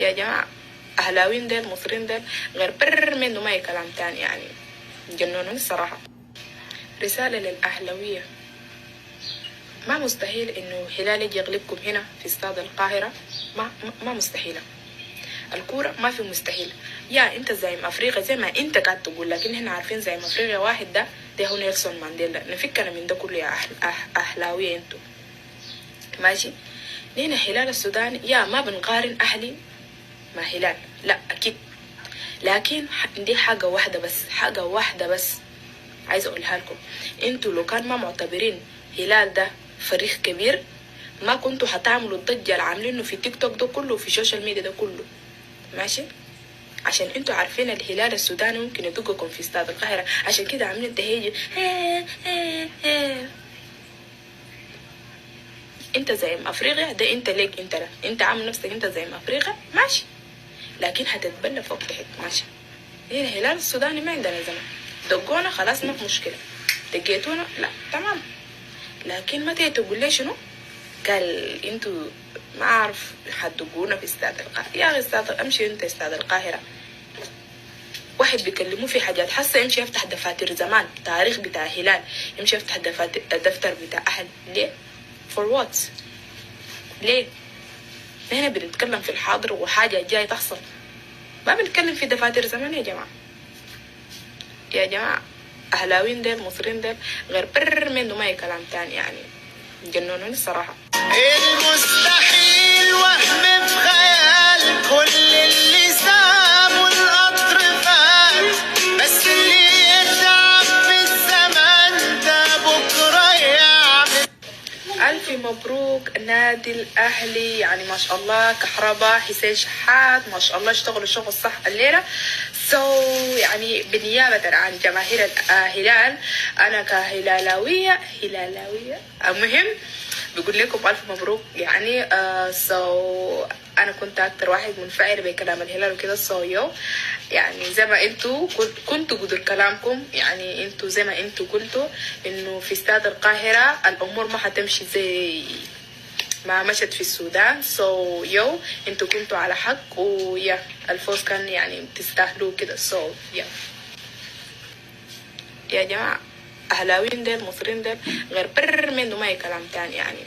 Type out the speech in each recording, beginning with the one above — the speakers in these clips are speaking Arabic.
يا جماعة أهلاويين ديل مصريين ديل غير بر منه ما كلام تاني يعني جنونون الصراحة. رسالة للأهلاوية، ما مستحيل إنه هلال يجي يغلبكم هنا في استاد القاهرة، ما مستحيلة. الكورة ما في مستحيل. يا انت زعيم افريقيا زي ما انت قاعد تقول، لكن احنا عارفين زعيم افريقيا واحد ده هو نيلسون مانديلا. نفكنا من ده كله يا اهلاوية انتو ماشي. نينا هلال السوداني يا ما بنقارن اهلي مع هلال، لا اكيد، لكن دي حاجة واحدة بس عايز اقولها لكم. انتوا لو كان ما معتبرين هلال ده فريق كبير ما كنتوا هتعملوا الضجة اللي عاملينه في تيك توك ده كله وفي السوشيال ميديا ده كله ماشي. عشان انتوا عارفين الهلال السوداني ممكن يدقكم في استاد القاهرة، عشان كده عاملين تهيج. انت زعيم افريقيا ده انت ليك، انت لا انت عامل نفسك انت زعيم افريقيا ماشي، لكن هتتبلى فوق تحت ماشي. هنا الهلال السوداني ما عندنا زمان، دقونا خلاص ما في مشكلة، دقيتونا لا تمام، لكن متى تقول لي شنو قال انتوا ما اعرف حتدقونا في استاد القاهرة. يا اخي استاد امشي انت استاد القاهرة، واحد بيكلموه في حاجات حاسه يمشي يفتح دفاتر زمان تاريخ بتاع هلال، يمشي يفتح دفتر بتاع اهل. ليه؟ for what؟ ليه؟ نحن بنتكلم في الحاضر وحاجة جاي تحصل، ما بنتكلم في دفاتر زمان يا جماعة. يا جماعة أهلاوين ديل مصرين ديل غير بر منه ما كلام تاني يعني جنونوني الصراحة. المستحيل وهم في خيال كل اللي سابوا القطر فات، بس اللي يتعب في الزمن ده بكرة يعمل. ألف مبروك نادي الأهلي، يعني ما شاء الله كهرباء حسين شحات ما شاء الله اشتغلوا شغل صح الليلة. يعني بالنيابة عن جماهير الهلال أنا كهلالاوية المهم بقول لكم ألف مبروك يعني. أنا كنت أكتر واحد منفعل بكلام الهلال وكده. يعني زي ما انتوا كنتوا قدر كلامكم، يعني انتوا زي ما انتوا قلتوا انه في استاد القاهرة الامور ما هتمشي زي ما مشت في السودان. انتوا كنتوا على حق، ويا الفوز كان يعني تستاهلوا كده. يا جماعة اهلاويين ديل مصرين ديل غير بر منه ما كلام تاني يعني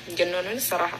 جنونوني الصراحة.